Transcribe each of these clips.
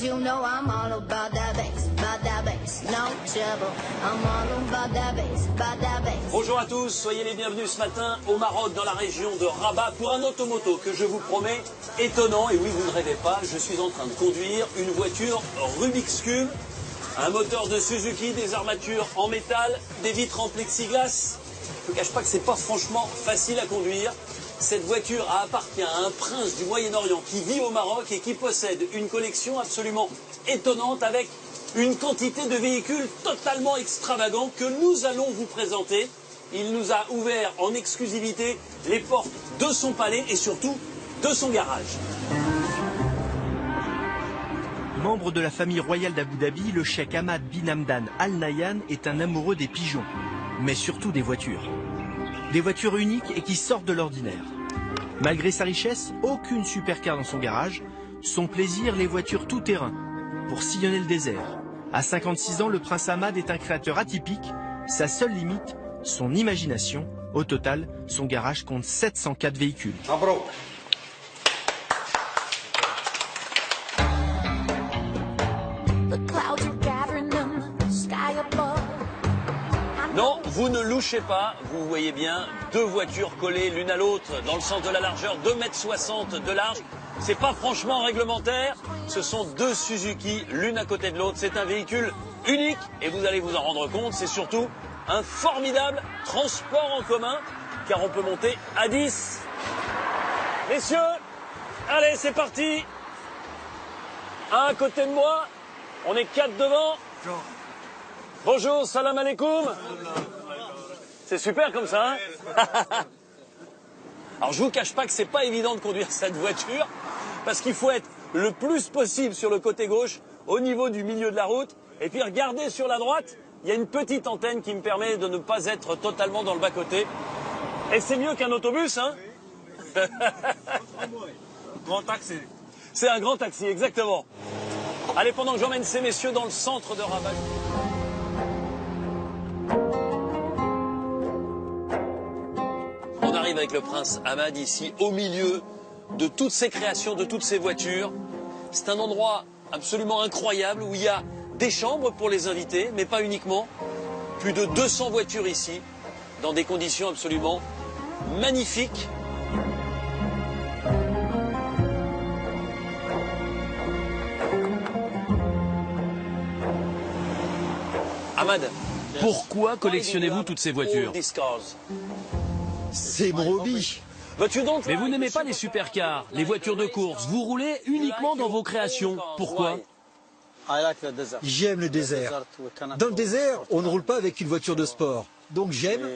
you know I'm all about that bass, no trouble. I'm all about that bass. Bonjour à tous, soyez les bienvenus ce matin au Maroc, dans la région de Rabat, pour un automoto que je vous promets étonnant. Et oui, vous ne rêvez pas, je suis en train de conduire une voiture Rubik's Cube, un moteur de Suzuki, des armatures en métal, des vitres en plexiglas. Je ne cache pas que c'est pas franchement facile à conduire. Cette voiture appartient à un prince du Moyen-Orient qui vit au Maroc et qui possède une collection absolument étonnante avec une quantité de véhicules totalement extravagants que nous allons vous présenter. Il nous a ouvert en exclusivité les portes de son palais et surtout de son garage. Membre de la famille royale d'Abu Dhabi, le cheikh Hamad bin Hamdan Al Nahyan est un amoureux des pigeons, mais surtout des voitures. Des voitures uniques et qui sortent de l'ordinaire. Malgré sa richesse, aucune supercar dans son garage. Son plaisir, les voitures tout-terrain, pour sillonner le désert. À 56 ans, le prince Hamad est un créateur atypique. Sa seule limite, son imagination. Au total, son garage compte 704 véhicules. Non, vous ne louchez pas, vous voyez bien, deux voitures collées l'une à l'autre dans le sens de la largeur, 2,60 m de large. C'est pas franchement réglementaire, ce sont deux Suzuki l'une à côté de l'autre. C'est un véhicule unique et vous allez vous en rendre compte, c'est surtout un formidable transport en commun car on peut monter à 10. Messieurs, allez c'est parti. Un à côté de moi, on est 4 devant. Bonjour, salam alaikum. C'est super comme ça, hein? Alors je vous cache pas que c'est pas évident de conduire cette voiture parce qu'il faut être le plus possible sur le côté gauche, au niveau du milieu de la route. Et puis regardez sur la droite, il y a une petite antenne qui me permet de ne pas être totalement dans le bas-côté. Et c'est mieux qu'un autobus, hein? Grand taxi. C'est un grand taxi, exactement. Allez, pendant que j'emmène ces messieurs dans le centre de Rabat. On arrive avec le prince Hamad ici, au milieu de toutes ces créations, de toutes ces voitures. C'est un endroit absolument incroyable où il y a des chambres pour les invités, mais pas uniquement. Plus de 200 voitures ici, dans des conditions absolument magnifiques. Hamad, pourquoi collectionnez-vous toutes ces voitures? C'est mon hobby. Mais vous n'aimez pas les supercars, les voitures de course. Vous roulez uniquement dans vos créations. Pourquoi? J'aime le désert. Dans le désert, on ne roule pas avec une voiture de sport. Donc j'aime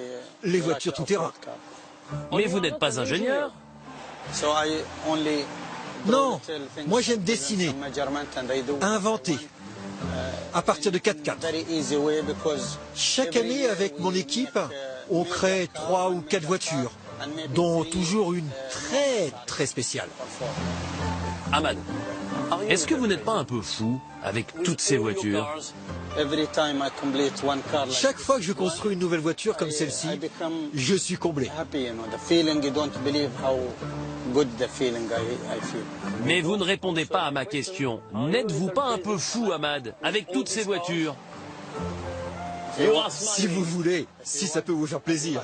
les voitures tout-terrain. Mais vous n'êtes pas ingénieur? Non, moi j'aime dessiner, inventer, à partir de 4x4. Chaque année, avec mon équipe, on crée 3 ou 4 voitures, dont toujours une très spéciale. Hamad, est-ce que vous n'êtes pas un peu fou avec toutes ces voitures? Chaque fois que je construis une nouvelle voiture comme celle-ci, je suis comblé. Mais vous ne répondez pas à ma question. N'êtes-vous pas un peu fou, Hamad, avec toutes ces voitures? Si vous voulez, si ça peut vous faire plaisir.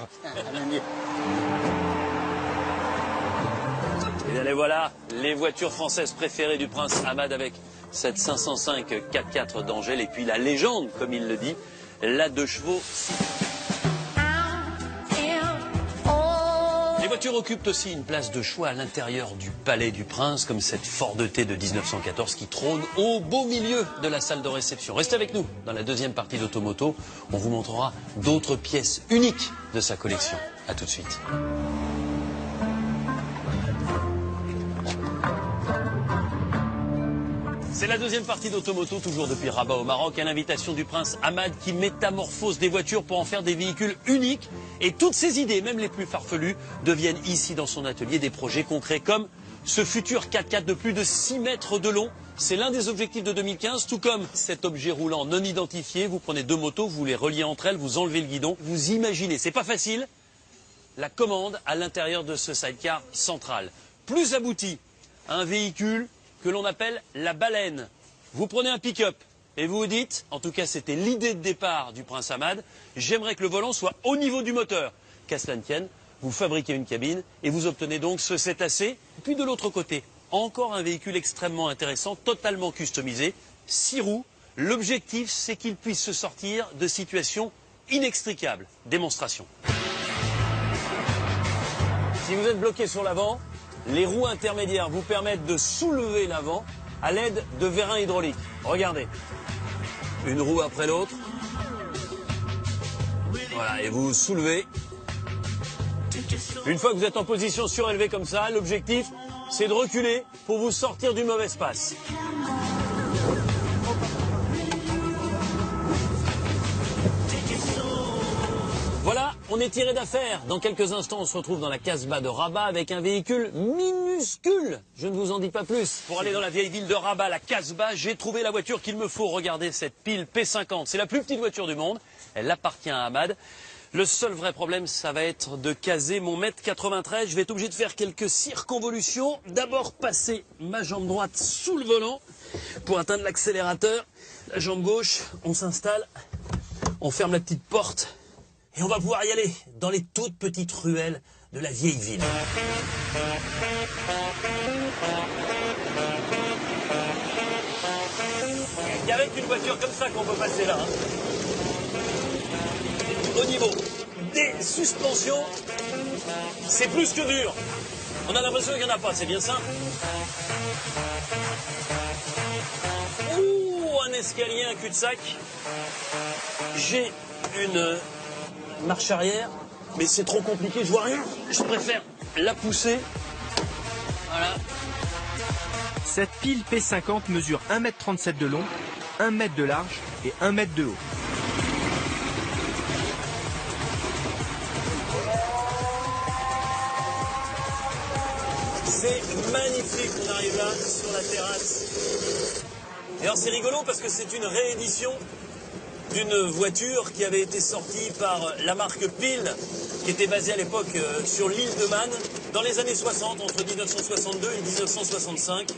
Et allez, voilà les voitures françaises préférées du prince Hamad avec cette 505 4x4 d'Angèle et puis la légende, comme il le dit, la 2 chevaux. Les voitures occupent aussi une place de choix à l'intérieur du palais du prince, comme cette Ford T de 1914 qui trône au beau milieu de la salle de réception. Restez avec nous dans la deuxième partie d'Automoto. On vous montrera d'autres pièces uniques de sa collection. A tout de suite. C'est la deuxième partie d'Automoto, toujours depuis Rabat au Maroc, à l'invitation du prince Hamad qui métamorphose des voitures pour en faire des véhicules uniques. Et toutes ces idées, même les plus farfelues, deviennent ici dans son atelier des projets concrets comme ce futur 4x4 de plus de 6 mètres de long. C'est l'un des objectifs de 2015, tout comme cet objet roulant non identifié. Vous prenez deux motos, vous les reliez entre elles, vous enlevez le guidon. Vous imaginez, c'est pas facile, la commande à l'intérieur de ce sidecar central. Plus abouti, un véhicule que l'on appelle la baleine. vous prenez un pick-up et vous vous dites, en tout cas c'était l'idée de départ du Prince Hamad, j'aimerais que le volant soit au niveau du moteur. Qu'à cela ne tienne, vous fabriquez une cabine et vous obtenez donc ce cétacé. Puis de l'autre côté, encore un véhicule extrêmement intéressant, totalement customisé, 6 roues. L'objectif, c'est qu'il puisse se sortir de situations inextricables. Démonstration. Si vous êtes bloqué sur l'avant, les roues intermédiaires vous permettent de soulever l'avant à l'aide de vérins hydrauliques. Regardez. Une roue après l'autre. Voilà, et vous soulevez. Une fois que vous êtes en position surélevée comme ça, l'objectif, c'est de reculer pour vous sortir du mauvais espace. Voilà, on est tiré d'affaire. Dans quelques instants, on se retrouve dans la Casbah de Rabat avec un véhicule minuscule. Je ne vous en dis pas plus. Pour aller dans la vieille ville de Rabat, la Casbah, j'ai trouvé la voiture qu'il me faut. Regardez cette pile P50. C'est la plus petite voiture du monde. Elle appartient à Hamad. Le seul vrai problème, ça va être de caser mon 1,93 m. Je vais être obligé de faire quelques circonvolutions. D'abord passer ma jambe droite sous le volant pour atteindre l'accélérateur. La jambe gauche, on s'installe, on ferme la petite porte et on va pouvoir y aller dans les toutes petites ruelles de la vieille ville. Il n'y a qu'avec une voiture comme ça qu'on peut passer là. Au niveau des suspensions, c'est plus que dur. On a l'impression qu'il n'y en a pas, c'est bien ça. Ouh, un escalier, un cul-de-sac. J'ai une marche arrière, mais c'est trop compliqué, je vois rien. Je préfère la pousser. Voilà. Cette pile P50 mesure 1,37 m de long, 1 m de large et 1 m de haut. C'est magnifique, on arrive là sur la terrasse. Et alors c'est rigolo parce que c'est une réédition d'une voiture qui avait été sortie par la marque Pil, qui était basée à l'époque sur l'île de Man, dans les années 60, entre 1962 et 1965.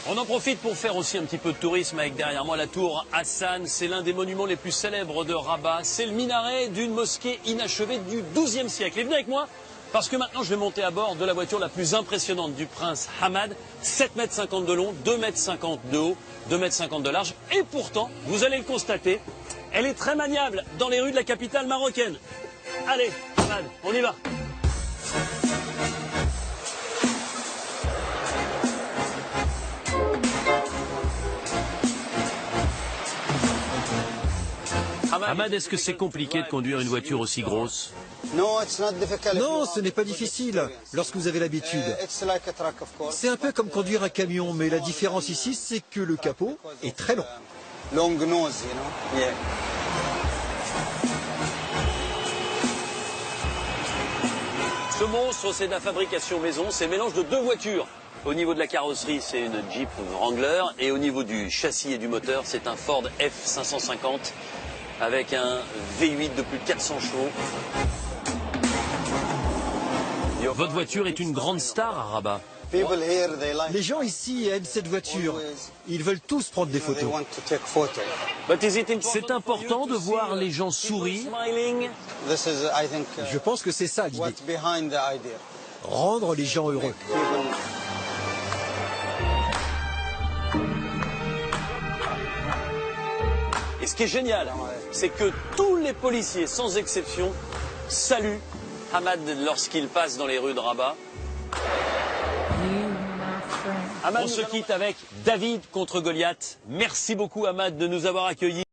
On en profite pour faire aussi un petit peu de tourisme avec derrière moi la tour Hassan. C'est l'un des monuments les plus célèbres de Rabat. C'est le minaret d'une mosquée inachevée du XIIe siècle. Et venez avec moi, parce que maintenant je vais monter à bord de la voiture la plus impressionnante du prince Hamad. 7,50 m de long, 2,50 m de haut, 2,50 m de large. Et pourtant, vous allez le constater, elle est très maniable dans les rues de la capitale marocaine. Allez, Hamad, on y va. Hamad, est-ce que c'est compliqué de conduire une voiture aussi grosse? Non, ce n'est pas difficile lorsque vous avez l'habitude. C'est un peu comme conduire un camion, mais la différence ici, c'est que le capot est très long. Ce monstre, c'est de la fabrication maison, c'est le mélange de deux voitures. Au niveau de la carrosserie, c'est une Jeep Wrangler, et au niveau du châssis et du moteur, c'est un Ford F550 avec un V8 de plus de 400 chevaux. Votre voiture est une grande star à Rabat. Les gens ici aiment cette voiture. Ils veulent tous prendre des photos. C'est important de voir les gens sourire. Je pense que c'est ça l'idée. Rendre les gens heureux. Et ce qui est génial, c'est que tous les policiers, sans exception, saluent Hamad lorsqu'il passe dans les rues de Rabat. On se quitte avec David contre Goliath. Merci beaucoup Hamad de nous avoir accueillis.